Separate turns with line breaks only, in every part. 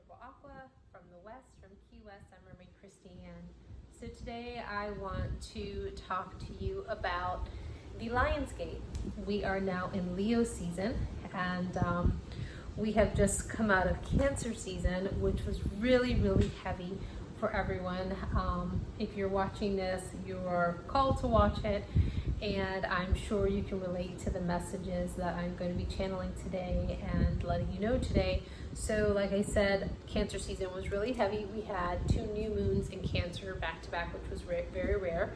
Purple Aqua from the West, from Key West. I'm Mermaid Christiane. So today I want to talk to you about the Lion's Gate. We are now in Leo season, and we have just come out of Cancer season, which was really, really heavy for everyone. If you're watching this, you're called to watch it, and I'm sure you can relate to the messages that I'm going to be channeling today and letting you know today. So like I said, Cancer season was really heavy. We had 2 new moons in Cancer back to back, which was very rare,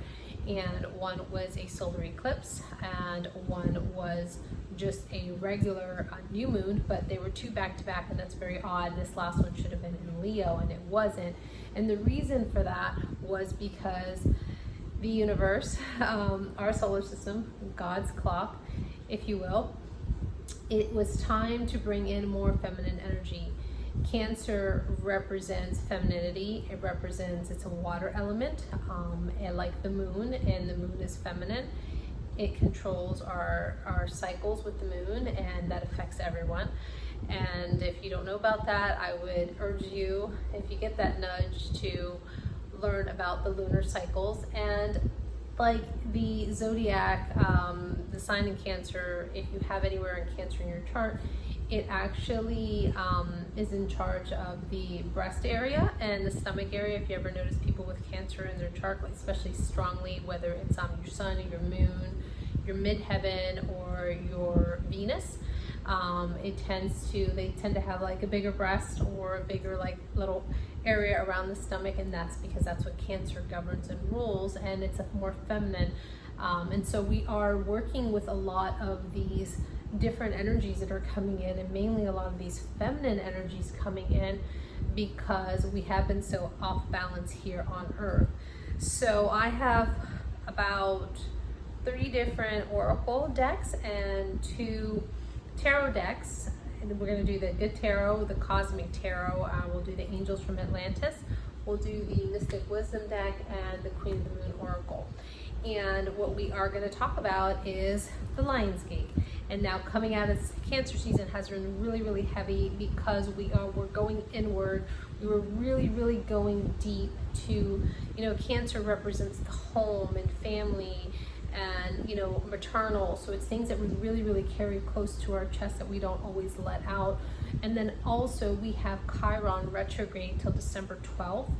and one was a solar eclipse and one was just a regular new moon, but they were 2 back to back, and that's very odd. This last one should have been in Leo and it wasn't, and the reason for that was because the universe, our solar system, God's clock, if you will, it was time to bring in more feminine energy. Cancer represents femininity. It represents, it's a water element, and like the moon, and the moon is feminine. It controls our cycles with the moon, and that affects everyone. And if you don't know about that, I would urge you, if you get that nudge, to learn about the lunar cycles. And like the zodiac, the sign in Cancer, if you have anywhere in Cancer in your chart, it actually is in charge of the breast area and the stomach area. If you ever notice people with Cancer in their chart, like especially strongly, whether it's your sun, your moon, your midheaven, or your Venus, they tend to have like a bigger breast or a bigger like little area around the stomach, and that's because that's what Cancer governs and rules, and it's a more feminine. And so we are working with a lot of these different energies that are coming in, and mainly a lot of these feminine energies coming in because we have been so off balance here on Earth. So I have about 3 different oracle decks and 2 tarot decks. And we're going to do the Good Tarot, the Cosmic Tarot. We'll do the Angels from Atlantis. We'll do the Mystic Wisdom deck and the Queen of the Moon Oracle. And what we are going to talk about is the Lion's Gate. And now coming out of Cancer season has been really heavy because we're going inward. We were really going deep to, Cancer represents the home and family and maternal, so it's things that we really carry close to our chest that we don't always let out. And then also we have Chiron retrograde till December 12th,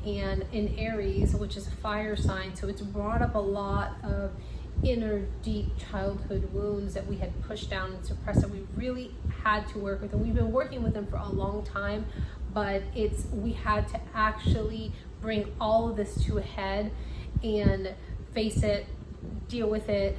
and in Aries, which is a fire sign, so it's brought up a lot of inner deep childhood wounds that we had pushed down and suppressed, that we really had to work with, and we've been working with them for a long time, but we had to actually bring all of this to a head and face it, deal with it,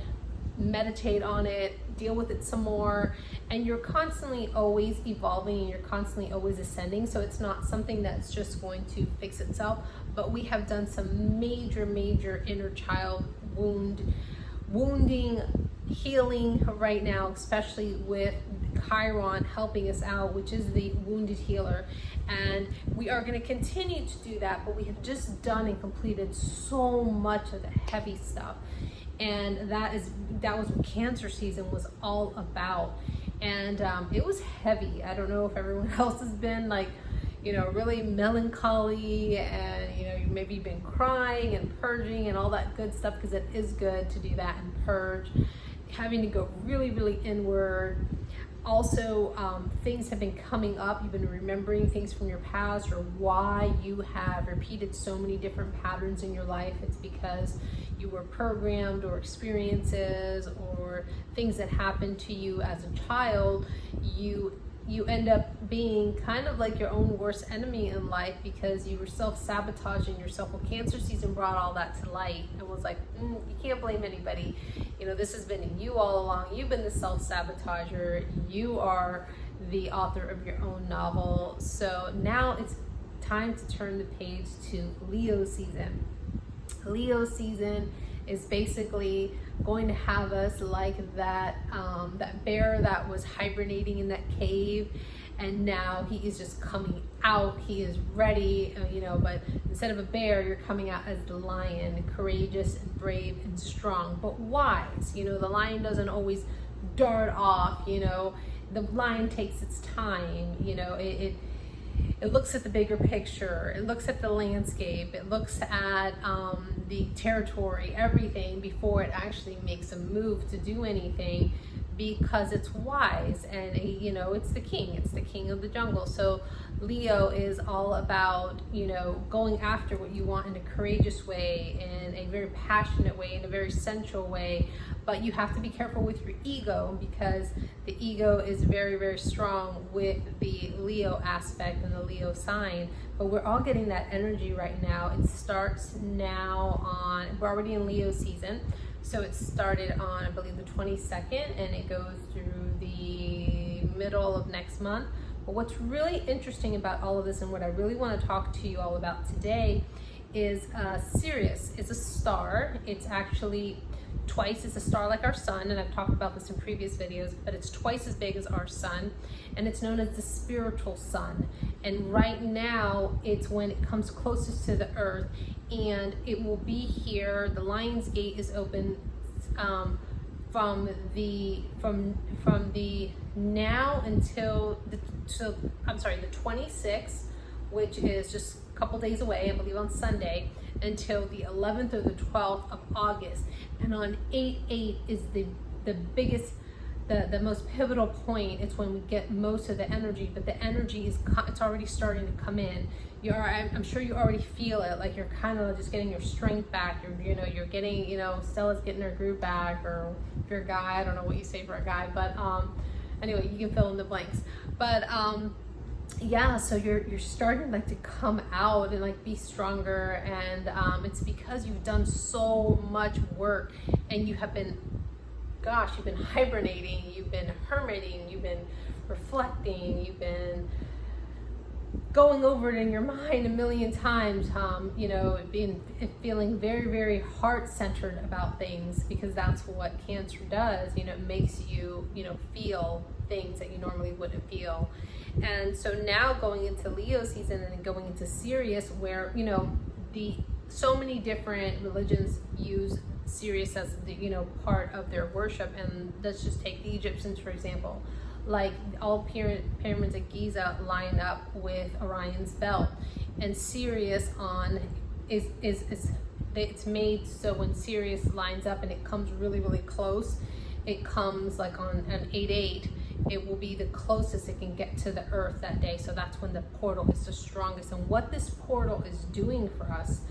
meditate on it, deal with it some more, and you're constantly always evolving and you're constantly always ascending. So it's not something that's just going to fix itself, but we have done some major inner child wounding healing right now, especially with Chiron helping us out, which is the wounded healer. And we are going to continue to do that, but we have just done and completed so much of the heavy stuff. And that was what Cancer season was all about. And it was heavy. I don't know if everyone else has been like, really melancholy, and you maybe been crying and purging and all that good stuff, because it is good to do that and purge, having to go really inward. Also, things have been coming up. You've been remembering things from your past, or why you have repeated so many different patterns in your life. It's because you were programmed, or experiences, or things that happened to you as a child. You end up being kind of like your own worst enemy in life because you were self-sabotaging yourself. Well, Cancer season brought all that to light and was like, you can't blame anybody. This has been you all along. You've been the self-sabotager. You are the author of your own novel. So now it's time to turn the page to Leo season. Leo season is basically going to have us like that bear that was hibernating in that cave, and now he is just coming out. He is ready, but instead of a bear, you're coming out as the lion, courageous and brave and strong, but wise. The lion doesn't always dart off. The lion takes its time. it looks at the bigger picture, it looks at the landscape, it looks at the territory, everything before it actually makes a move to do anything, because it's wise. And you know, it's the king of the jungle. So Leo is all about, you know, going after what you want in a courageous way, in a very passionate way, in a very sensual way. But you have to be careful with your ego, because the ego is very, very strong with the Leo aspect and the Leo sign. But we're all getting that energy right now. It starts now we're already in Leo season. So it started on, I believe, the 22nd, and it goes through the middle of next month. But what's really interesting about all of this, and what I really want to talk to you all about today, is Sirius. It's a star. It's actually it's a star like our sun, and I've talked about this in previous videos, but it's twice as big as our sun, and it's known as the spiritual sun. And right now, it's when it comes closest to the earth, and it will be here. The Lion's Gate is open from the now until the 26th, which is just a couple days away, I believe on Sunday, until the 11th or the 12th of August. And on 8/8 is the biggest, the most pivotal point. It's when we get most of the energy, but the energy it's already starting to come in. I'm sure you already feel it, like you're kind of just getting your strength back. You're getting, Stella's getting her groove back, or if you're a guy, I don't know what you say for a guy, but anyway, you can fill in the blanks. But yeah, so you're starting like to come out and like be stronger, and it's because you've done so much work, and you've been hibernating, you've been hermiting, you've been reflecting, you've been going over it in your mind a million times, feeling very, very heart-centered about things, because that's what Cancer does. It makes you, feel things that you normally wouldn't feel. And so now going into Leo season and going into Sirius, where, so many different religions use Sirius as the, part of their worship. And let's just take the Egyptians, for example. Like all pyramids at Giza line up with Orion's belt, and Sirius it's made so when Sirius lines up and it comes really, really close, it comes like on 8/8, it will be the closest it can get to the earth that day. So that's when the portal is the strongest. And what this portal is doing for us,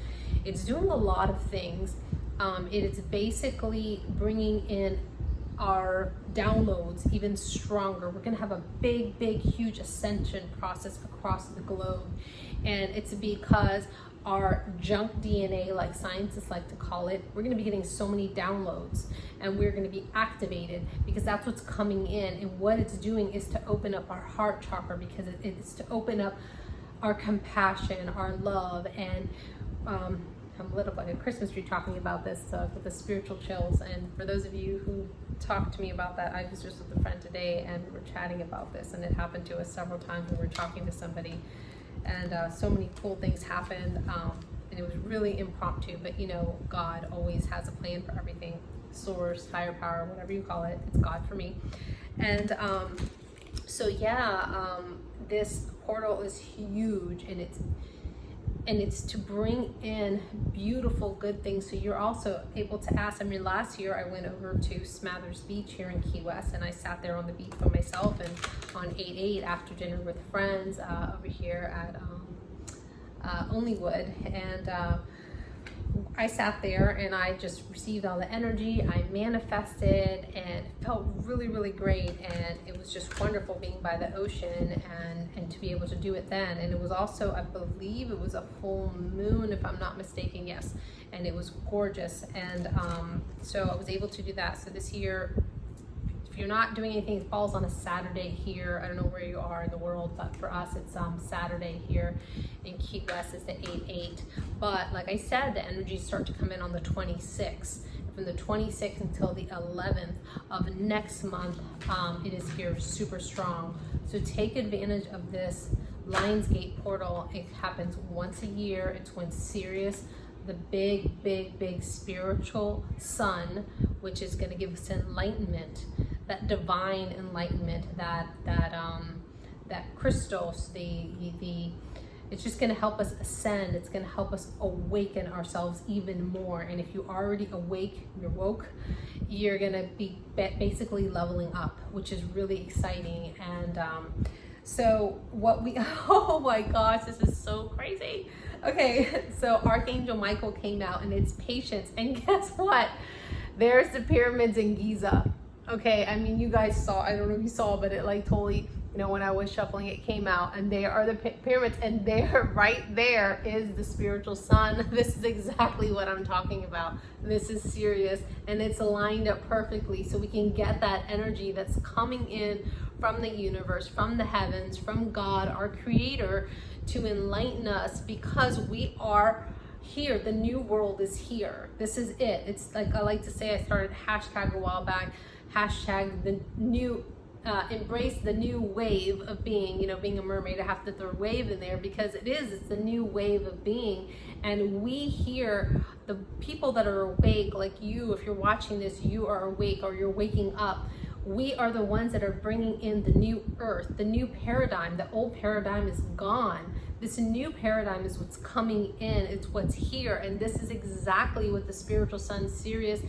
it's doing a lot of things. It is basically bringing in our downloads even stronger. We're going to have a big, huge ascension process across the globe. And it's because our junk DNA, like scientists like to call it, we're going to be getting so many downloads, and we're going to be activated, because that's what's coming in. And what it's doing is to open up our heart chakra, because it's to open up our compassion, our love. And I'm lit up like a Christmas tree talking about this with the spiritual chills. And for those of you who talked to me about that, I was just with a friend today, and we were chatting about this, and it happened to us several times when we were talking to somebody, and so many cool things happened, and it was really impromptu. But God always has a plan for everything. Source, higher power, whatever you call it, it's God for me. And so yeah, this portal is huge, and it's to bring in beautiful, good things. So you're also able to ask. I mean, last year I went over to Smathers Beach here in Key West, and I sat there on the beach by myself, and on 8/8 after dinner with friends over here at Onlywood, and I sat there and I just received all the energy. I manifested, and it felt really, really great. And it was just wonderful being by the ocean and to be able to do it then. And it was also, I believe it was a full moon, if I'm not mistaken, yes. And it was gorgeous. And so I was able to do that. So this year, if you're not doing anything, it falls on a Saturday here. I don't know where you are in the world, but for us, it's Saturday here in Key West. It's the 8/8. But like I said, the energies start to come in on the 26th. From the 26th until the 11th of next month, it is here super strong. So take advantage of this Lion's Gate portal. It happens once a year. It's when Sirius, the big spiritual sun, which is going to give us enlightenment, that divine enlightenment, that that crystals, it's just going to help us ascend. It's going to help us awaken ourselves even more. And if you're already awake, you're woke, you're going to be basically leveling up, which is really exciting. And so what we, oh my gosh, this is so crazy. Okay, so Archangel Michael came out, and it's patience. And guess what? There's the pyramids in Giza. Okay, I mean, you guys saw, I don't know if you saw, but it like totally, you know, when I was shuffling, it came out, and there are the pyramids, and there, right there is the spiritual sun. This is exactly what I'm talking about. This is serious, and it's lined up perfectly, so we can get that energy that's coming in from the universe, from the heavens, from God, our creator, to enlighten us, because we are here. The new world is here. This is it. It's like, I like to say, I started hashtag a while back, hashtag the new, embrace the new wave of being. You know, being a mermaid, I have to throw wave in there because it's the new wave of being. And we here, the people that are awake, like you, if you're watching this, you are awake, or you're waking up. We are the ones that are bringing in the new earth, the new paradigm. The old paradigm is gone. This new paradigm is what's coming in. It's what's here. And this is exactly what the spiritual sun, Sirius.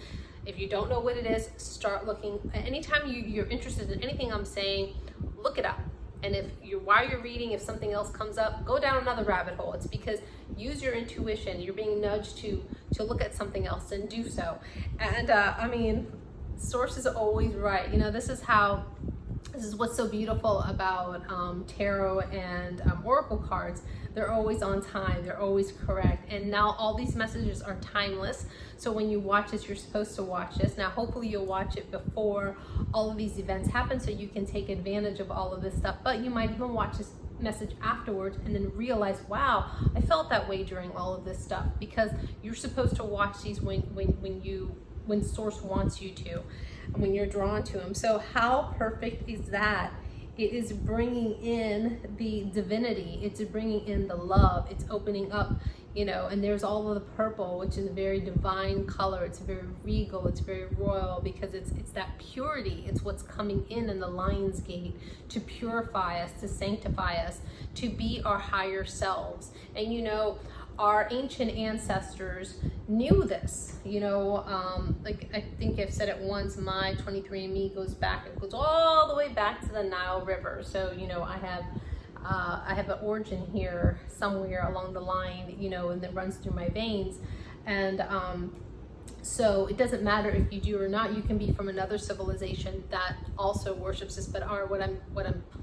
If you don't know what it is, start looking. Anytime you're interested in anything I'm saying, look it up. And if while you're reading, if something else comes up, go down another rabbit hole. It's because use your intuition. You're being nudged to look at something else, and do so. And I mean, source is always right. You know, this is what's so beautiful about tarot and oracle cards. They're always on time. They're always correct. And now all these messages are timeless. So when you watch this, you're supposed to watch this. Now, hopefully you'll watch it before all of these events happen, so you can take advantage of all of this stuff. But you might even watch this message afterwards and then realize, wow, I felt that way during all of this stuff, because you're supposed to watch these when source wants you to, and when you're drawn to them. So how perfect is that? It is bringing in the divinity. It's bringing in the love. It's opening up, you know, and there's all of the purple, which is a very divine color. It's very regal. It's very royal, because it's that purity. It's what's coming in the lion's gate to purify us, to sanctify us, to be our higher selves. And, you know, our ancient ancestors knew this, you know, like I think I've said it once, my 23andMe goes all the way back to the Nile River. So, you know, I have an origin here somewhere along the line, you know, and that runs through my veins. And so it doesn't matter if you do or not. You can be from another civilization that also worships this. But what I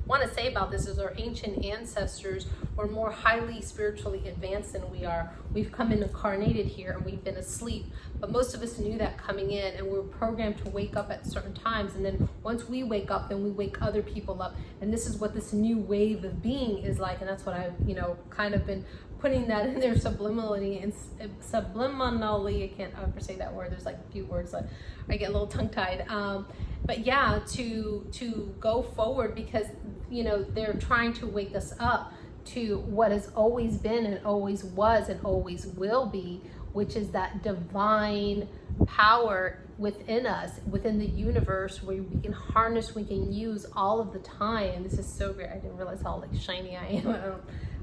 want to say about this is our ancient ancestors were more highly spiritually advanced than we are. We've come incarnated here, and we've been asleep. But most of us knew that coming in, and we're programmed to wake up at certain times. And then once we wake up, then we wake other people up. And this is what this new wave of being is like. And that's what I've, you know, kind of been putting that in there subliminally, I can't ever say that word. There's like a few words that I get a little tongue-tied. But yeah, to go forward, because, you know, they're trying to wake us up to what has always been and always was and always will be, which is that divine power within us, within the universe, where we can harness, we can use all of the time. This is so great. I didn't realize how like shiny I am.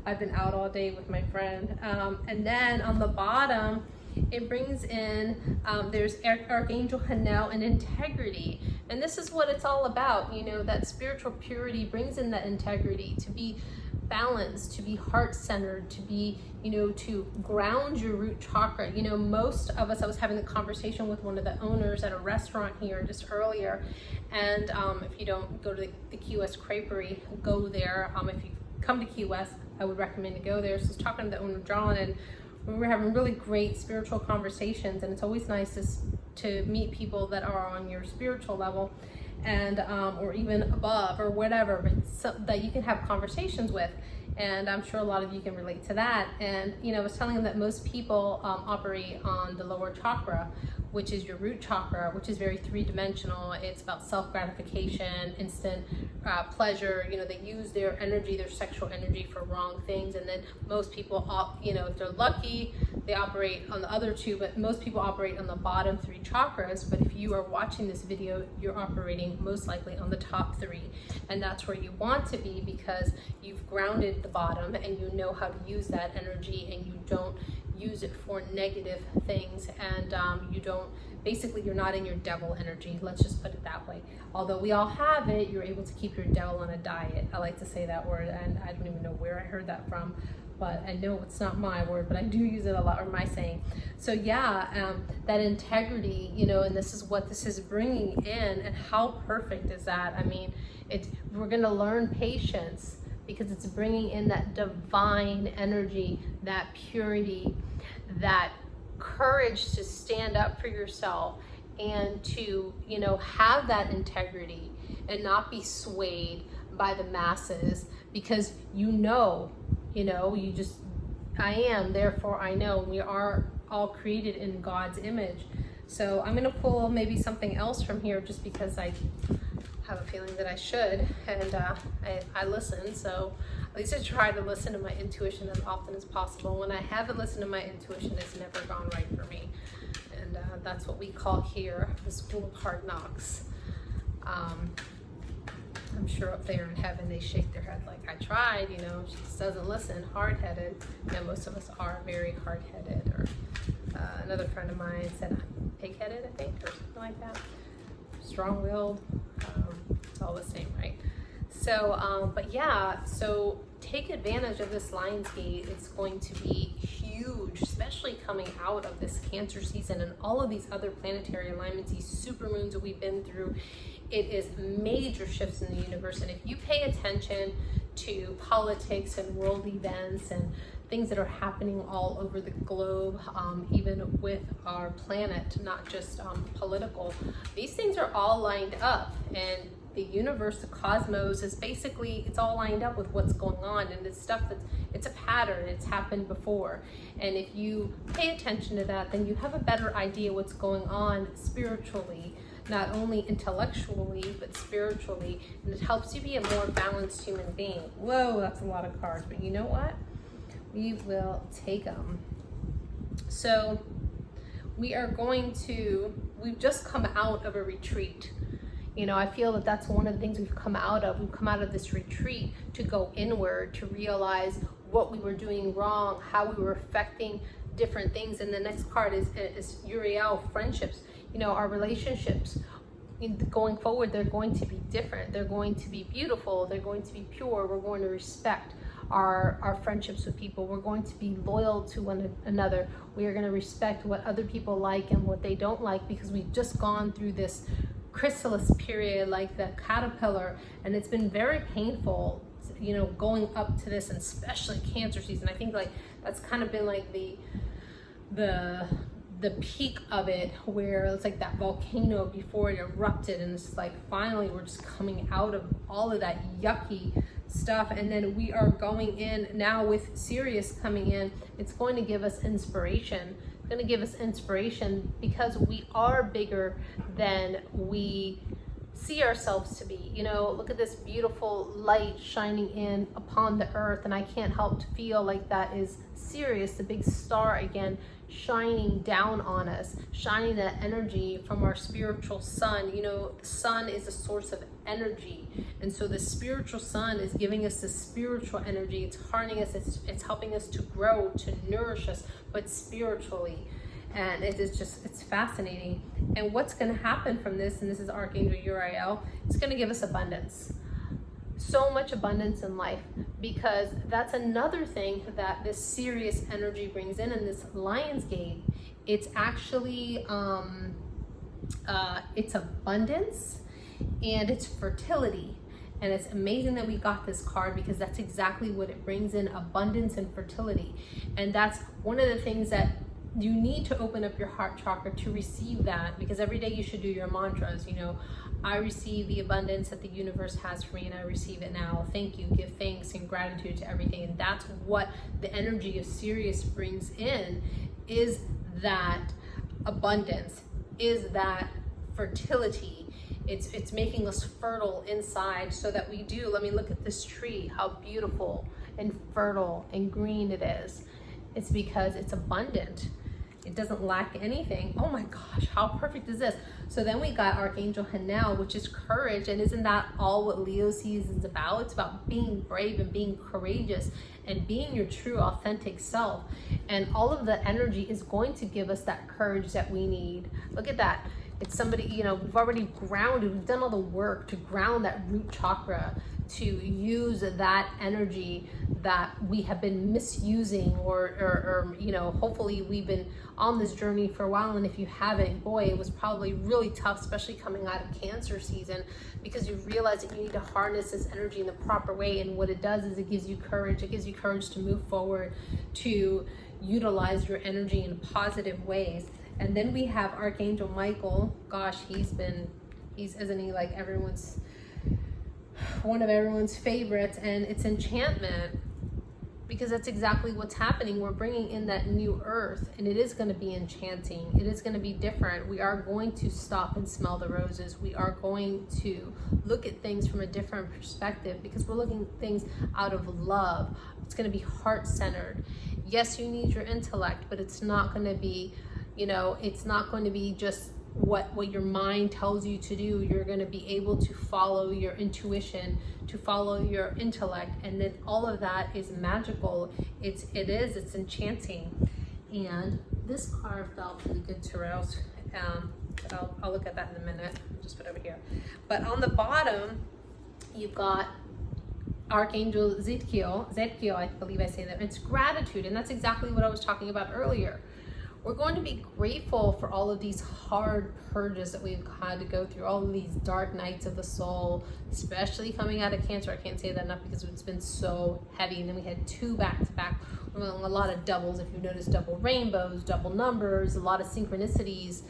I've been out all day with my friend. And then on the bottom, it brings in, there's Archangel Hanel and integrity. And this is what it's all about. You know, that spiritual purity brings in that integrity, to be balanced, to be heart-centered, to be, you know, to ground your root chakra. You know, most of us, I was having a conversation with one of the owners at a restaurant here just earlier. And if you don't go to the Key West Creperie, go there. If you come to Key West, I would recommend to go there. So I was talking to the owner, John, and we were having really great spiritual conversations. And it's always nice to meet people that are on your spiritual level, and or even above or whatever, but so that you can have conversations with. And I'm sure a lot of you can relate to that. And, you know, I was telling them that most people operate on the lower chakra, which is your root chakra, which is very three-dimensional. It's about self-gratification, instant pleasure. You know, they use their energy, their sexual energy, for wrong things. And then most people, you know, if they're lucky, they operate on the other two, but most people operate on the bottom three chakras. But if you are watching this video, you're operating most likely on the top three. And that's where you want to be, because you've grounded the bottom and you know how to use that energy, and you don't use it for negative things, and you don't, basically you're not in your devil energy, let's just put it that way. Although we all have it, you're able to keep your devil on a diet. I like to say that word, and I don't even know where I heard that from, but I know it's not my word, but I do use it a lot, or my saying. So yeah, that integrity, you know, and this is what this is bringing in, and how perfect is that? I mean, we're gonna learn patience, because it's bringing in that divine energy, that purity, that courage to stand up for yourself, and to, you know, have that integrity and not be swayed by the masses, because you know, you just, I am, therefore I know. We are all created in God's image. So I'm gonna pull maybe something else from here, just because I have a feeling that I should, and I listen, so at least I try to listen to my intuition as often as possible. When I haven't listened to my intuition, it's never gone right for me, and that's what we call here the school of hard knocks. I'm sure up there in heaven they shake their head like, I tried, you know, she just doesn't listen, hard-headed. And most of us are very hard-headed. Or another friend of mine said I'm pig-headed, I think, or something like that. Strong-willed. It's all the same, right? So, but yeah, so take advantage of this Lion's Gate. It's going to be huge, especially coming out of this Cancer season and all of these other planetary alignments, these supermoons that we've been through. It is major shifts in the universe. And if you pay attention to politics and world events and things that are happening all over the globe, even with our planet, not just political, these things are all lined up, and the universe, the cosmos, is basically, it's all lined up with what's going on, and it's stuff that's, it's a pattern, it's happened before. And if you pay attention to that, then you have a better idea what's going on spiritually, not only intellectually, but spiritually, and it helps you be a more balanced human being. Whoa, that's a lot of cards, but you know what? We will take them. So we are going to, we've just come out of a retreat. You know, I feel that that's one of the things we've come out of. We've come out of this retreat to go inward, to realize what we were doing wrong, how we were affecting different things. And the next card is Uriel Friendships. You know, our relationships going forward, they're going to be different. They're going to be beautiful. They're going to be pure. We're going to respect our friendships with people. We're going to be loyal to one another. We are going to respect what other people like and what they don't like, because we've just gone through this chrysalis period, like the caterpillar, and it's been very painful, you know, going up to this, and especially Cancer season. I think like that's kind of been like the peak of it, where it's like that volcano before it erupted, and it's like finally we're just coming out of all of that yucky stuff, and then we are going in now with Sirius coming in. It's going to give us inspiration. It's going to give us inspiration, because we are bigger than we see ourselves to be. You know, look at this beautiful light shining in upon the earth, and I can't help to feel like that is Sirius, the big star again, shining down on us, shining that energy from our spiritual sun. You know, the sun is a source of energy, and so the spiritual sun is giving us the spiritual energy. It's harnessing us, it's helping us to grow, to nourish us, but spiritually. And it is just, it's fascinating. And what's going to happen from this, and this is Archangel Uriel, it's going to give us abundance. So much abundance in life, because that's another thing that this Sirius energy brings in this Lion's Gate. It's actually, it's abundance, and it's fertility. And it's amazing that we got this card, because that's exactly what it brings in, abundance and fertility. And that's one of the things that you need to open up your heart chakra to receive that, because every day you should do your mantras. You know, I receive the abundance that the universe has for me, and I receive it now. Thank you. Give thanks and gratitude to everything. And that's what the energy of Sirius brings in, is that abundance. is that fertility. It's making us fertile inside so that we do. Let me look at this tree, how beautiful and fertile and green it is. It's because it's abundant. It doesn't lack anything. Oh my gosh, how perfect is this? So then we got Archangel Hanel, which is courage. And isn't that all what Leo season is about? It's about being brave and being courageous and being your true authentic self. And all of the energy is going to give us that courage that we need. Look at that. It's somebody, you know, we've already grounded, we've done all the work to ground that root chakra, to use that energy that we have been misusing, or you know, hopefully we've been on this journey for a while. And if you haven't, boy, it was probably really tough, especially coming out of Cancer season, because you realize that you need to harness this energy in the proper way. And what it does is it gives you courage. It gives you courage to move forward, to utilize your energy in positive ways. And then we have Archangel Michael. Gosh, isn't he like one of everyone's favorites? And it's enchantment, because that's exactly what's happening. We're bringing in that new earth, and it is going to be enchanting. It is going to be different. We are going to stop and smell the roses. We are going to look at things from a different perspective, because we're looking at things out of love. It's going to be heart-centered. Yes, you need your intellect, but it's not going to be, you know, it's not going to be just what your mind tells you to do. You're going to be able to follow your intuition, to follow your intellect, and then all of that is magical. It's enchanting. And this card felt really good to Rose. But I'll look at that in a minute. I'll just put it over here. But on the bottom, you've got Archangel Zadkiel, I believe I say that. It's gratitude, and that's exactly what I was talking about earlier. We're going to be grateful for all of these hard purges that we've had to go through, all of these dark nights of the soul, especially coming out of Cancer. I can't say that enough because it's been so heavy. And then we had 2 back-to-back, a lot of doubles. If you notice, double rainbows, double numbers, a lot of synchronicities.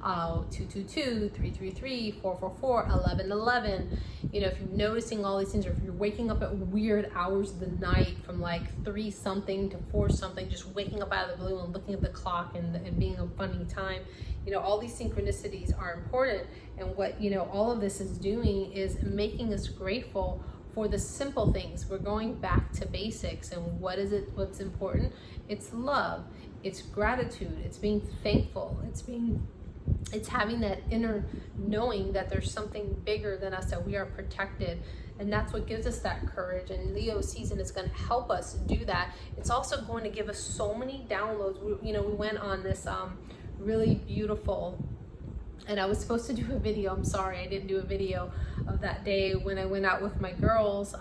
222, 333, 444, 1111. You know, if you're noticing all these things, or if you're waking up at weird hours of the night from like 3 something to 4 something, just waking up out of the blue and looking at the clock and being a funny time, you know, all these synchronicities are important. And what, you know, all of this is doing is making us grateful for the simple things. We're going back to basics. And what's important? It's love, it's gratitude, it's being thankful, it's having that inner knowing that there's something bigger than us, that we are protected. And that's what gives us that courage. And Leo season is going to help us do that. It's also going to give us so many downloads. We went on this really beautiful, and I was supposed to do a video. I'm sorry, I didn't do a video of that day when I went out with my girls.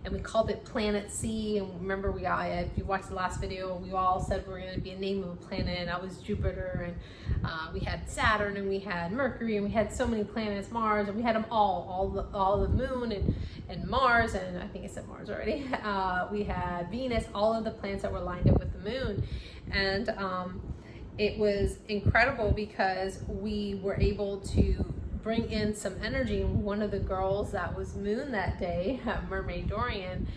And we called it Planet C. And remember, if you watched the last video, we all said we're going to be a name of a planet. And I was Jupiter, and we had Saturn, and we had Mercury, and we had so many planets, Mars, and we had them all the moon and Mars, and I think I said Mars already. We had Venus, all of the planets that were lined up with the moon. And it was incredible because we were able to bring in some energy. And one of the girls that was moon that day, Mermaid Dorian,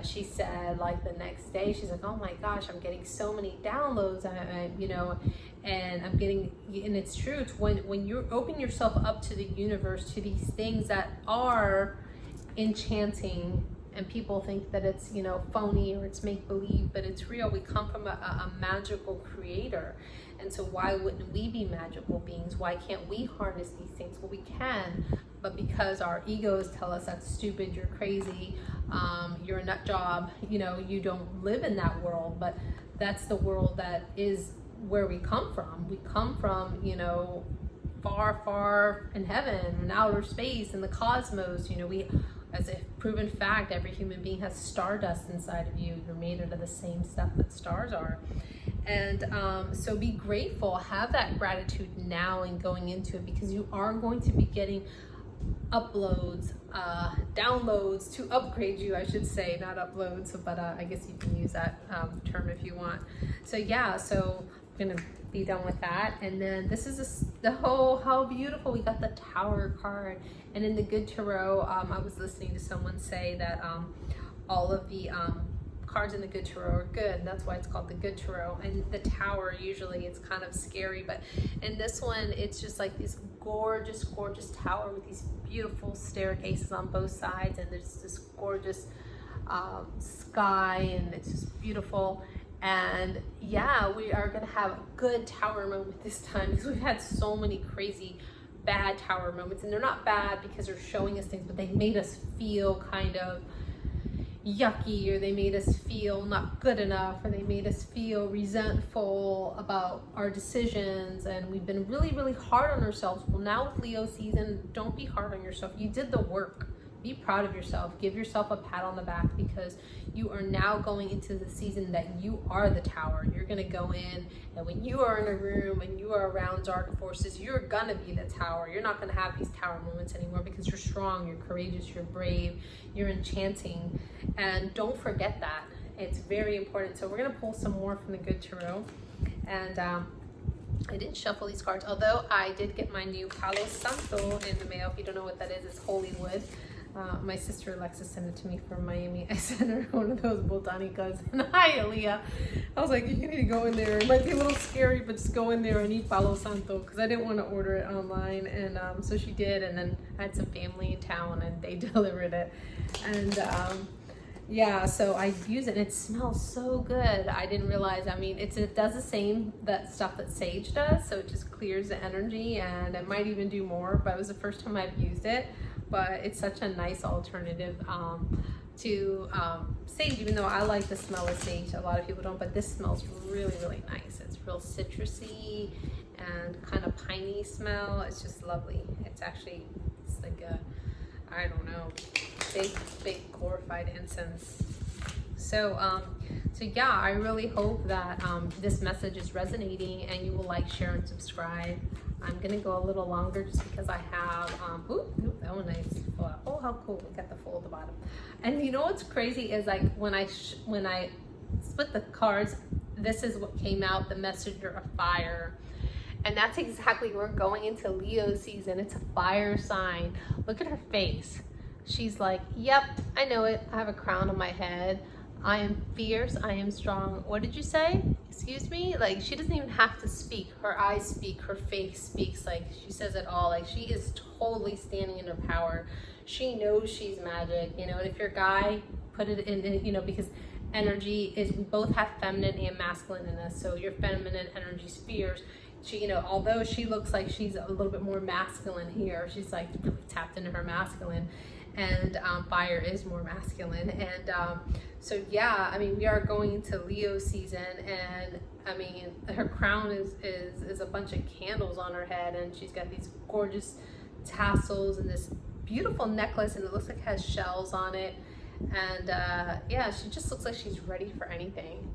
she said, like, the next day, she's like, oh my gosh, I'm getting so many downloads, and I'm getting, and it's true. It's when you open yourself up to the universe, to these things that are enchanting, and people think that it's, phony or it's make-believe, but it's real. We come from a magical creator. And so why wouldn't we be magical beings? Why can't we harness these things? Well, we can, but because our egos tell us that's stupid, you're crazy, you're a nut job, you don't live in that world. But that's the world that is where we come from. We come from, far, far in heaven, in outer space, in the cosmos. As a proven fact, every human being has stardust inside of you. You're made out of the same stuff that stars are. And so be grateful, have that gratitude now and going into it, because you are going to be getting uploads, downloads to upgrade you, I should say, not uploads, but I guess you can use that term if you want. So yeah, so I'm gonna be done with that. And then this is how beautiful. We got the Tower card. And in the Good Tarot, I was listening to someone say that all of the cards in the Good Tarot are good. That's why it's called the Good Tarot. And the Tower, usually it's kind of scary, but in this one, it's just like this gorgeous, gorgeous tower with these beautiful staircases on both sides, and there's this gorgeous sky, and it's just beautiful. And yeah, we are gonna have a good tower moment this time, because we've had so many crazy bad tower moments, and they're not bad because they're showing us things, but they made us feel kind of yucky, or they made us feel not good enough, or they made us feel resentful about our decisions, and we've been really, really hard on ourselves. Well, now with Leo season, don't be hard on yourself. You did the work. Be proud of yourself. Give yourself a pat on the back, because you are now going into the season that you are the tower. You're going to go in, and when you are in a room and you are around dark forces, you're going to be the tower. You're not going to have these tower moments anymore, because you're strong, you're courageous, you're brave, you're enchanting. And don't forget that. It's very important. So we're going to pull some more from the Good Tarot. And I didn't shuffle these cards, although I did get my new Palo Santo in the mail. If you don't know what that is, it's holy wood. My sister Alexa sent it to me from Miami. I sent her one of those botanicas. And hi, Aaliyah. I was like, you need to go in there. It might be a little scary, but just go in there and eat Palo Santo, because I didn't want to order it online. And so she did. And then I had some family in town, and they delivered it. And yeah, so I use it, and it smells so good. I didn't realize, I mean, it does the same that stuff that sage does. So it just clears the energy, and it might even do more. But it was the first time I've used it. But it's such a nice alternative to sage, even though I like the smell of sage. A lot of people don't, but this smells really, really nice. It's real citrusy and kind of piney smell. It's just lovely. It's actually, it's like a, I don't know, big glorified incense. So, so yeah, I really hope that this message is resonating, and you will like, share, and subscribe. I'm gonna go a little longer just because I have, ooh, that one nice. Oh, how cool, we got the fold at the bottom. And you know what's crazy is, like, when I split the cards, this is what came out, the Messenger of Fire. And that's exactly, we're going into Leo season. It's a fire sign. Look at her face. She's like, yep, I know it. I have a crown on my head. I am fierce, I am strong. What did you say? Excuse me? Like, she doesn't even have to speak. Her eyes speak, her face speaks. Like, she says it all. Like, she is totally standing in her power. She knows she's magic, you know. And if you're a guy, put it in, you know, because energy is, we both have feminine and masculine in us. So your feminine energy is fierce. She, you know, although she looks like she's a little bit more masculine here, she's like really tapped into her masculine. And fire is more masculine. And so yeah, I mean, we are going into Leo season, and I mean, her crown is a bunch of candles on her head, and she's got these gorgeous tassels and this beautiful necklace, and it looks like it has shells on it. And yeah, she just looks like she's ready for anything.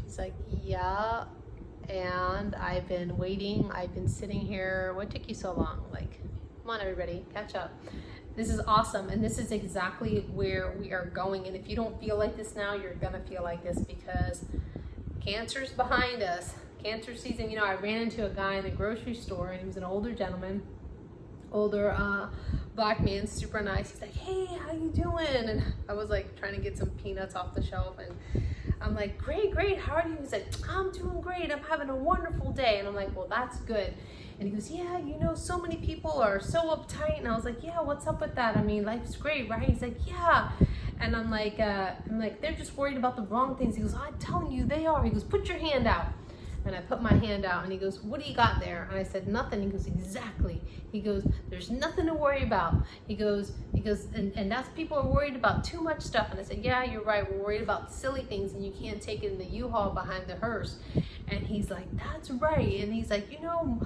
She's like, yeah, and I've been waiting, I've been sitting here. What took you so long? Like, come on everybody, catch up. This is awesome, and this is exactly where we are going. And if you don't feel like this now, you're gonna feel like this, because Cancer's behind us. Cancer season, you know, I ran into a guy in the grocery store, and he was an older gentleman, older black man, super nice. He's like, hey, how you doing? And I was like trying to get some peanuts off the shelf, and I'm like, great, how are you? He's like, I'm doing great, I'm having a wonderful day. And I'm like, well, that's good. And he goes, yeah, you know, so many people are so uptight. And I was like, yeah, what's up with that? I mean, life's great, right? He's like, yeah. And I'm like, they're just worried about the wrong things. He goes, I'm telling you, they are. He goes, put your hand out. And I put my hand out, and he goes, what do you got there? And I said, nothing. He goes, exactly. He goes, there's nothing to worry about. He goes, and that's, people are worried about too much stuff. And I said, yeah, you're right. We're worried about silly things, and you can't take it in the U-Haul behind the hearse. And he's like, that's right. And he's like, you know,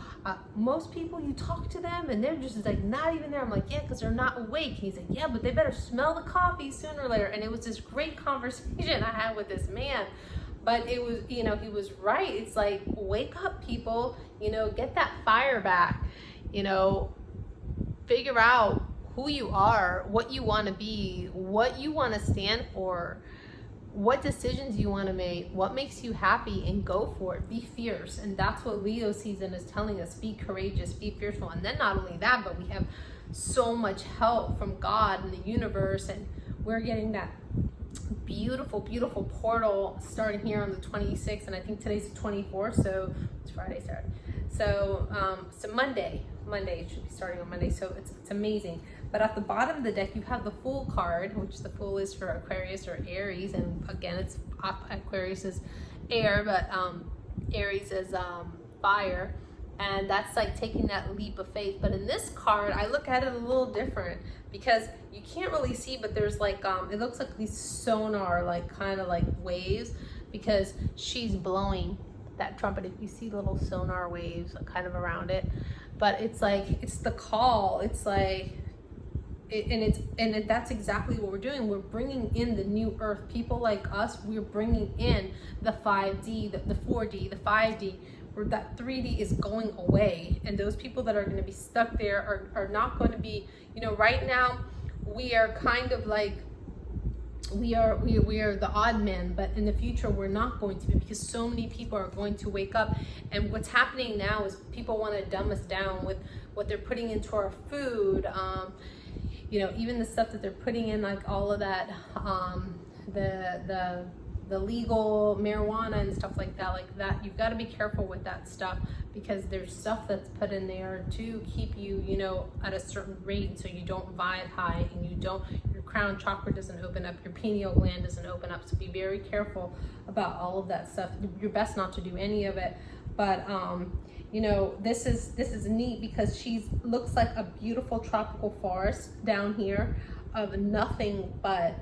most people, you talk to them, and they're just like not even there. I'm like, yeah, because they're not awake. He's like, yeah, but they better smell the coffee sooner or later. And it was this great conversation I had with this man. But it was, you know, he was right. It's like, wake up, people, you know, get that fire back, you know, figure out who you are, what you want to be, what you want to stand for, what decisions you want to make, what makes you happy, and go for it. Be fierce. And that's what Leo season is telling us. Be courageous, be fearful. And then not only that, but we have so much help from God and the universe, and we're getting that beautiful, beautiful portal starting here on the 26th, and I think today's the 24th, so it's Friday, Saturday. So, Monday it should be starting on Monday, so it's amazing. But at the bottom of the deck, you have the Fool card, which the Fool is for Aquarius or Aries, and again, it's Aquarius is air, but Aries is fire, and that's like taking that leap of faith. But in this card, I look at it a little different because you can't really see, but there's like it looks like these sonar, like kind of like waves, because she's blowing that trumpet. If you see little sonar waves kind of around it, but it's like it's the call. It's like that's exactly what we're doing. We're bringing in the new earth. People like us, we're bringing in the 5D, the 4D, the 5D, where that 3D is going away. And those people that are going to be stuck there are not going to be, you know, right now we are kind of like, we are the odd men, but in the future we're not going to be, because so many people are going to wake up. And what's happening now is people want to dumb us down with what they're putting into our food. You know, even the stuff that they're putting in, like all of that, the legal marijuana and stuff like that, you've got to be careful with that stuff, because there's stuff that's put in there to keep you, you know, at a certain rate, so you don't vibe high, and your crown chakra doesn't open up, your pineal gland doesn't open up. So be very careful about all of that stuff. You're best not to do any of it. But you know, this is neat, because she looks like a beautiful tropical forest down here of nothing but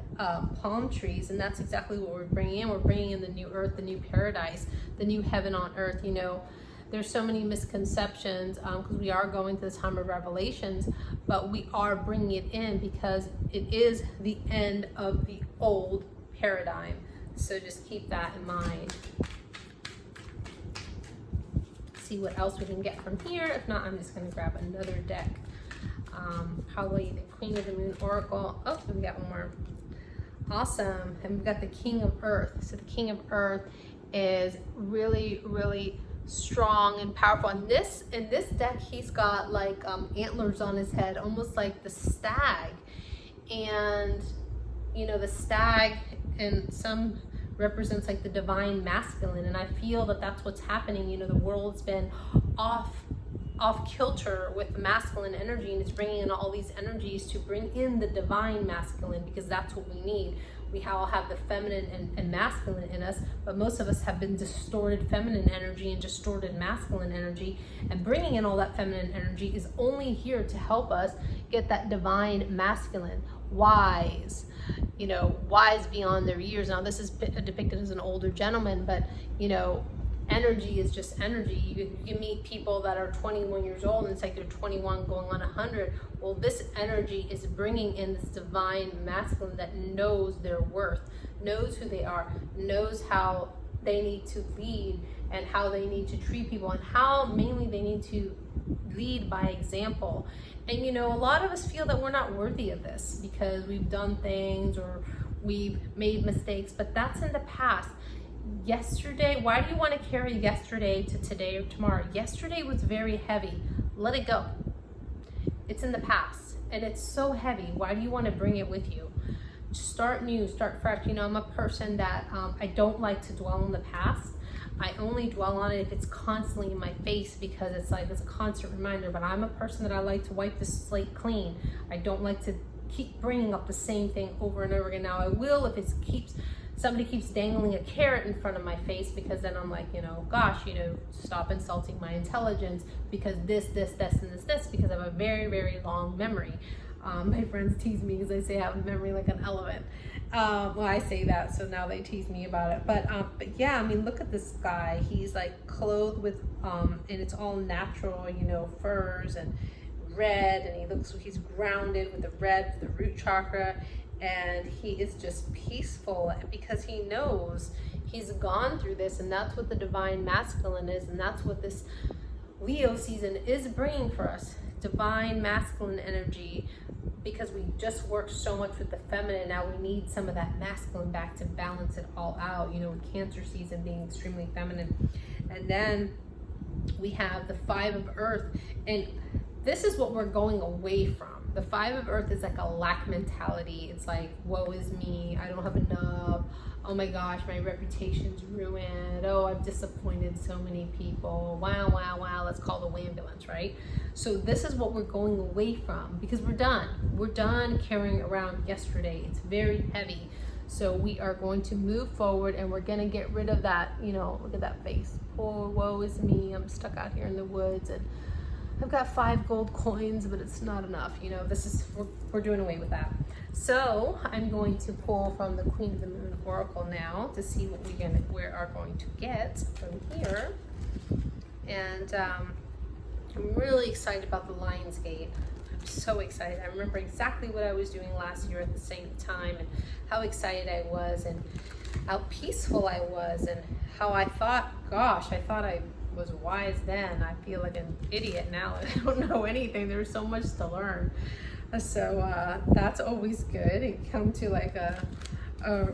palm trees, and that's exactly what we're bringing in. We're bringing in the new earth, the new paradise, the new heaven on earth. You know, there's so many misconceptions because we are going to the time of revelations, but we are bringing it in because it is the end of the old paradigm. So just keep that in mind. See what else we can get from here. If not, I'm just going to grab another deck. Probably the Queen of the Moon Oracle. Oh, we got one more. Awesome. And we've got the King of Earth. So the King of Earth is really, really strong and powerful. And in this deck, he's got like antlers on his head, almost like the stag. And you know, the stag in some represents like the divine masculine, and I feel that that's what's happening. You know, the world's been off kilter with the masculine energy, and it's bringing in all these energies to bring in the divine masculine, because that's what we need. We all have the feminine and masculine in us, but most of us have been distorted feminine energy and distorted masculine energy, and bringing in all that feminine energy is only here to help us get that divine masculine, wise, you know, wise beyond their years. Now this is depicted as an older gentleman, but you know, energy is just energy. You meet people that are 21 years old, and it's like they're 21 going on 100. Well, this energy is bringing in this divine masculine that knows their worth, knows who they are, knows how they need to lead, and how they need to treat people, and how mainly they need to lead by example. And you know, a lot of us feel that we're not worthy of this because we've done things or we've made mistakes, but that's in the past. Yesterday, why do you want to carry yesterday to today or tomorrow? Yesterday was very heavy. Let it go. It's in the past, and it's so heavy. Why do you want to bring it with you? Start new, start fresh. You know, I'm a person that I don't like to dwell on the past. I only dwell on it if it's constantly in my face, because it's like it's a constant reminder. But I'm a person that I like to wipe the slate clean. I don't like to keep bringing up the same thing over and over again. Now I will if somebody keeps dangling a carrot in front of my face, because then I'm like, you know, gosh, you know, stop insulting my intelligence, because this, because I have a very, very long memory. My friends tease me because they say I have a memory like an elephant. Well, I say that, so now they tease me about it. But yeah, I mean, look at this guy. He's like clothed with, and it's all natural, you know, furs and red, and he's grounded with the red, the root chakra, and he is just peaceful because he knows he's gone through this, and that's what the divine masculine is, and that's what this Leo season is bringing for us. Divine masculine energy, because we just worked so much with the feminine. Now we need some of that masculine back to balance it all out, you know, with Cancer season being extremely feminine. And then we have the 5 of Earth, and this is what we're going away from. The Five of Earth is like a lack mentality. It's like, woe is me, I don't have enough. Oh my gosh, my reputation's ruined. Oh, I've disappointed so many people. Wow, wow, wow, let's call the ambulance, right? So this is what we're going away from, because we're done. We're done carrying around yesterday. It's very heavy. So we are going to move forward, and we're gonna get rid of that, you know, look at that face. Poor woe is me, I'm stuck out here in the woods, and I've got 5 gold coins, but it's not enough. You know, this is, we're doing away with that. So I'm going to pull from the Queen of the Moon Oracle now to see what we are going to get from here. And I'm really excited about the Lion's Gate. I'm so excited. I remember exactly what I was doing last year at the same time, and how excited I was, and how peaceful I was, and how I thought, gosh, I thought I was wise then. I feel like an idiot now. I don't know anything. There's so much to learn. So that's always good. You come to like a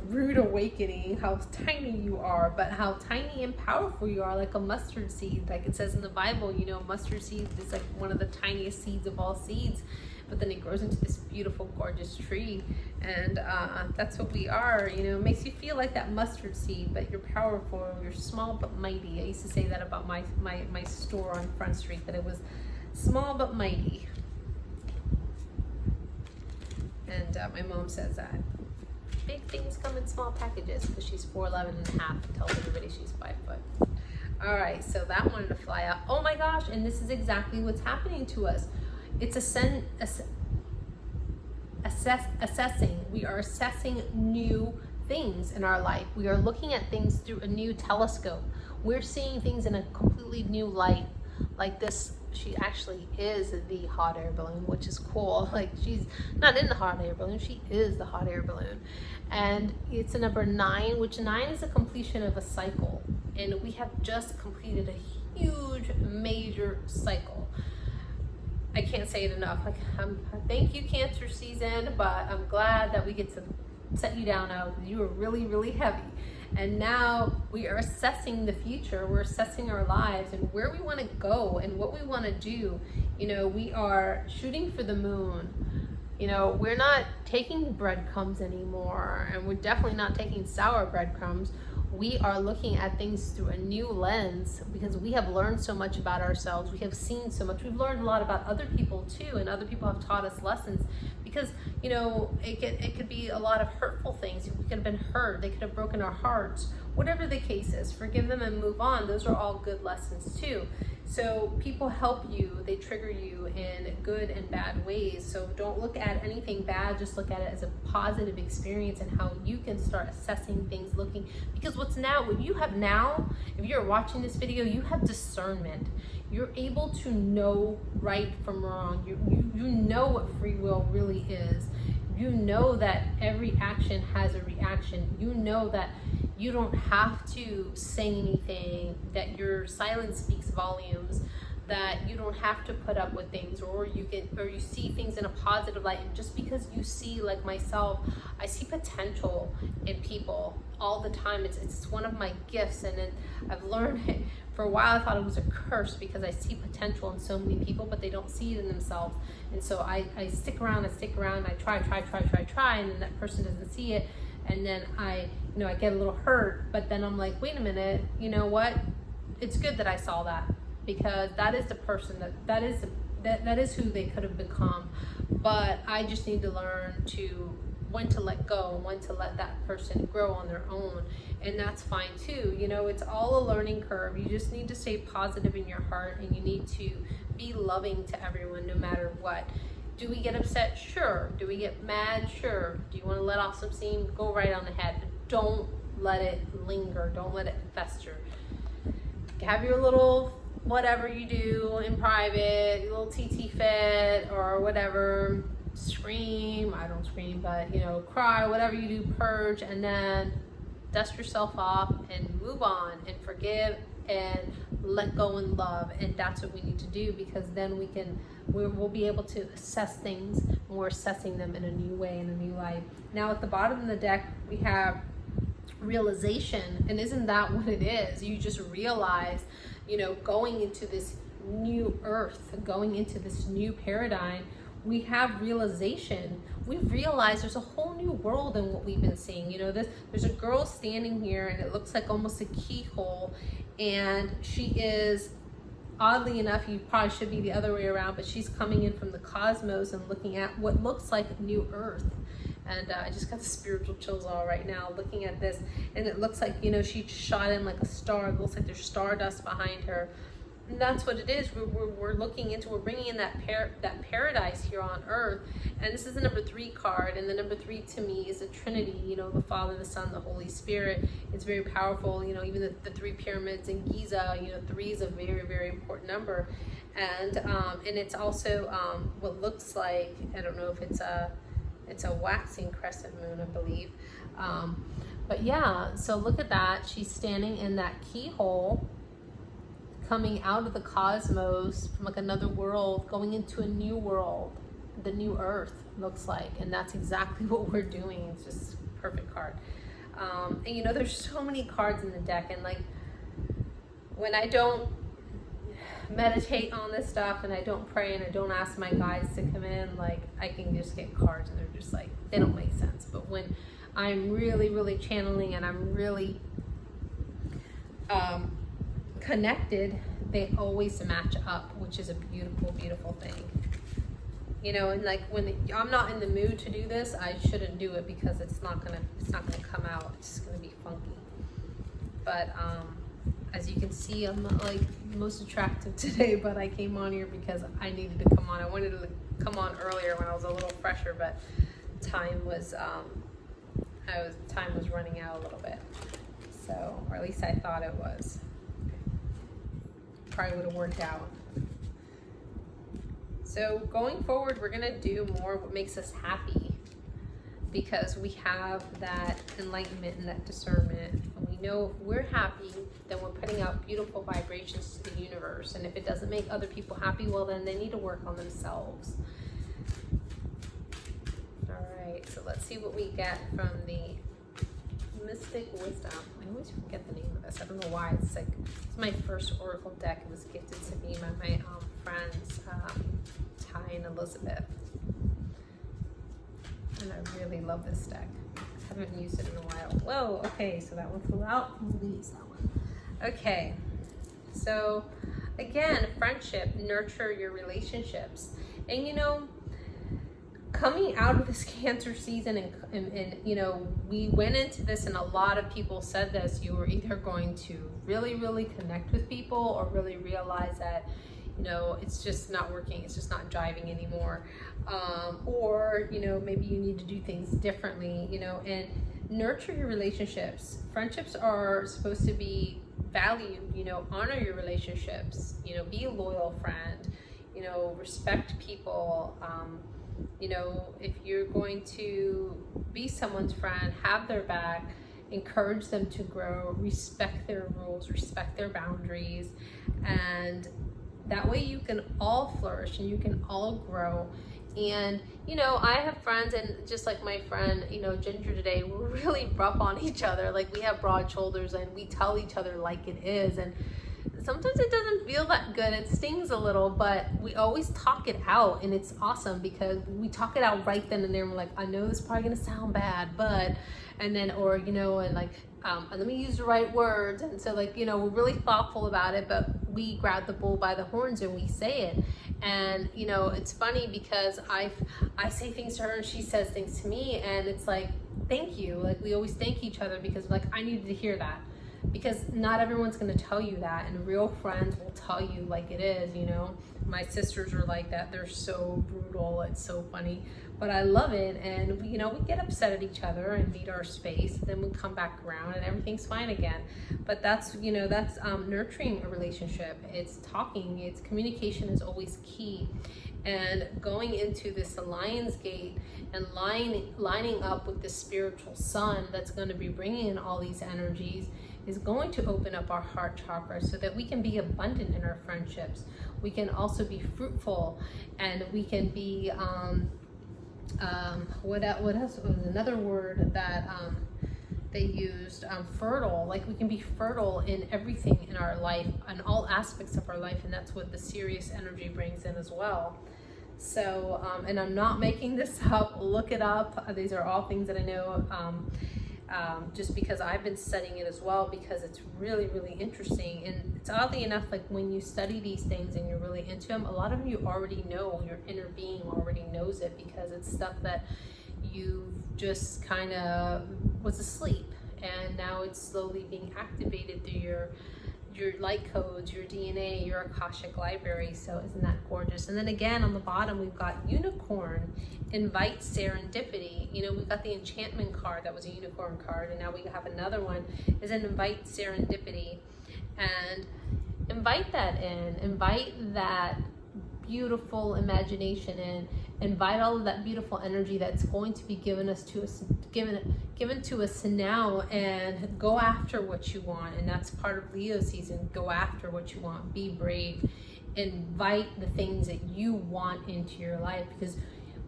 rude awakening, how tiny you are, but how tiny and powerful you are, like a mustard seed. Like it says in the Bible, you know, mustard seed is like one of the tiniest seeds of all seeds, but then it grows into this beautiful, gorgeous tree. And that's what we are, you know. It makes you feel like that mustard seed, but you're powerful, you're small but mighty. I used to say that about my store on Front Street, that it was small but mighty. And my mom says that big things come in small packages, because she's 4'11" and a half and tells everybody she's 5 foot. All right, so that wanted to fly out. Oh my gosh, and this is exactly what's happening to us. It's assessing. We are assessing new things in our life. We are looking at things through a new telescope. We're seeing things in a completely new light. Like this, she actually is the hot air balloon, which is cool. Like she's not in the hot air balloon, she is the hot air balloon. And it's a number 9, which 9 is a completion of a cycle. And we have just completed a huge, major cycle. I can't say it enough. Like, thank you, Cancer season, but I'm glad that we get to set you down now. You were really, really heavy. And now we are assessing the future. We're assessing our lives and where we want to go and what we want to do. You know, we are shooting for the moon. You know, we're not taking breadcrumbs anymore, and we're definitely not taking sour breadcrumbs. We are looking at things through a new lens, because we have learned so much about ourselves. We have seen so much. We've learned a lot about other people too, and other people have taught us lessons, because, you know, it could be a lot of hurtful things. We could have been hurt. They could have broken our hearts. Whatever the case is, forgive them and move on. Those are all good lessons too. So people help you, they trigger you in good and bad ways. So don't look at anything bad, just look at it as a positive experience, and how you can start assessing things, looking, because what you have now, if you're watching this video, you have discernment. You're able to know right from wrong. You know what free will really is. You know that every action has a reaction. You know that you don't have to say anything, that your silence speaks volumes, that you don't have to put up with things, or you see things in a positive light. And just because you see, like myself, I see potential in people all the time. It's one of my gifts, and then I've learned it. For a while I thought it was a curse, because I see potential in so many people, but they don't see it in themselves. And so I stick around, I try, and then that person doesn't see it. And then I get a little hurt, but then I'm like, wait a minute, you know what? It's good that I saw that, because that is the person that is who they could have become. But I just need to learn when to let go, when to let that person grow on their own. And that's fine too. You know, it's all a learning curve. You just need to stay positive in your heart, and you need to be loving to everyone no matter what. Do we get upset? Sure. Do we get mad? Sure. Do you want to let off some steam? Go right on ahead. Don't let it linger. Don't let it fester. Have your little whatever you do in private, your little TT fit or whatever. Scream. I don't scream, but, you know, cry, whatever you do, purge, and then dust yourself off and move on and forgive and let go and love. And that's what we need to do, because then we'll be able to assess things, and we're assessing them in a new way, in a new light. Now at the bottom of the deck we have realization, and isn't that what it is? You just realize, you know, going into this new earth, going into this new paradigm, we have realization. We've realized there's a whole new world in what we've been seeing. You know, there's a girl standing here, and it looks like almost a keyhole, and she is, oddly enough, you probably should be the other way around, but she's coming in from the cosmos and looking at what looks like new Earth. And I just got the spiritual chills all right now looking at this, and it looks like, you know, she shot in like a star. It looks like there's stardust behind her. And that's what it is. We're looking into, we're bringing in that paradise here on Earth. And this is the number 3 card, and the number 3 to me is a Trinity, you know, the Father, the Son, the Holy Spirit. It's very powerful. You know, even the 3 pyramids in Giza, you know, 3 is a very, very important number. And it's also what looks like, I don't know if it's a waxing crescent moon, I believe. But yeah, so look at that. She's standing in that keyhole, coming out of the cosmos from like another world, going into a new world, the new Earth looks like. And that's exactly what we're doing. It's just a perfect card. And you know, there's so many cards in the deck, and like when I don't meditate on this stuff and I don't pray and I don't ask my guides to come in, like I can just get cards and they're just like, they don't make sense. But when I'm really, really channeling and I'm really connected, they always match up, which is a beautiful, beautiful thing. You know, and like when I'm not in the mood to do this, I shouldn't do it, because it's not gonna come out. It's just gonna be funky. But as you can see, I'm not like most attractive today, but I came on here because I needed to come on. I wanted to come on earlier when I was a little fresher, but time was running out a little bit. So, or at least I thought it was. Probably would have worked out. So going forward, we're gonna do more what makes us happy, because we have that enlightenment and that discernment. And we know if we're happy, then we're putting out beautiful vibrations to the universe. And if it doesn't make other people happy, well, then they need to work on themselves. All right, so let's see what we get from the Mystic Wisdom. I always forget the name of this. I don't know why. It's my first Oracle deck. It was gifted to me by my friends, Ty and Elizabeth. And I really love this deck. I haven't used it in a while. Whoa, okay, so that one flew out. We'll use that one. Okay, so again, friendship, nurture your relationships. And you know, coming out of this Cancer season, and you know, we went into this and a lot of people said this, you were either going to really, really connect with people or really realize that, you know, it's just not working, it's just not jiving anymore. Or, you know, maybe you need to do things differently, you know, and nurture your relationships. Friendships are supposed to be valued, you know, honor your relationships, you know, be a loyal friend, you know, respect people. You know, if you're going to be someone's friend, have their back, encourage them to grow, respect their rules, respect their boundaries, and that way you can all flourish and you can all grow. And you know, I have friends, and just like my friend, you know, Ginger today, we're really rough on each other. Like, we have broad shoulders and we tell each other like it is, and sometimes it doesn't feel that good. It stings a little, but we always talk it out, and it's awesome because we talk it out right then and there. We're like, I know this is probably gonna sound bad, but, and then, or, you know, and like, let me use the right words. And so, like, you know, we're really thoughtful about it, but we grab the bull by the horns and we say it. And, you know, it's funny because I say things to her and she says things to me, and it's like, thank you. Like, we always thank each other because, like, I needed to hear that. Because not everyone's going to tell you that, and real friends will tell you like it is, you know. My sisters are like that. They're so brutal. It's so funny, but I love it. And we, you know, we get upset at each other and need our space, then we come back around and everything's fine again. But that's, you know, that's nurturing a relationship. It's talking, it's communication is always key. And going into this Lion's Gate and lining up with the spiritual sun that's going to be bringing in all these energies is going to open up our heart chakra so that we can be abundant in our friendships. We can also be fruitful, and we can be, what else was another word that they used, fertile. Like, we can be fertile in everything in our life, in all aspects of our life, and that's what the Sirius energy brings in as well. So, and I'm not making this up, look it up. These are all things that I know, just because I've been studying it as well, because it's really, really interesting. And it's oddly enough, like when you study these things and you're really into them, a lot of you already know, your inner being already knows it, because it's stuff that you just kind of was asleep, and now it's slowly being activated through your light codes, your DNA, your Akashic library. So isn't that gorgeous? And then again, on the bottom, we've got unicorn, invite serendipity. You know, we've got the enchantment card that was a unicorn card, and now we have another one is an invite serendipity. And invite that in, invite that beautiful imagination in, invite all of that beautiful energy that's going to be given to us now, and go after what you want. And that's part of Leo season. Go after what you want, be brave, invite the things that you want into your life, because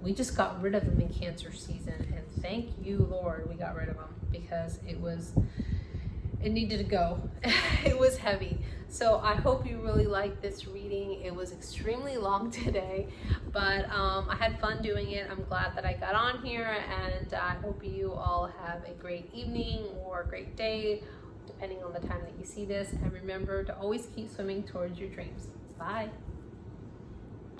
we just got rid of them in Cancer season, and thank you, Lord, we got rid of them, because it needed to go. It was heavy. So I hope you really liked this reading. It was extremely long today, but I had fun doing it. I'm glad that I got on here, and I hope you all have a great evening or a great day, depending on the time that you see this. And remember to always keep swimming towards your dreams. Bye.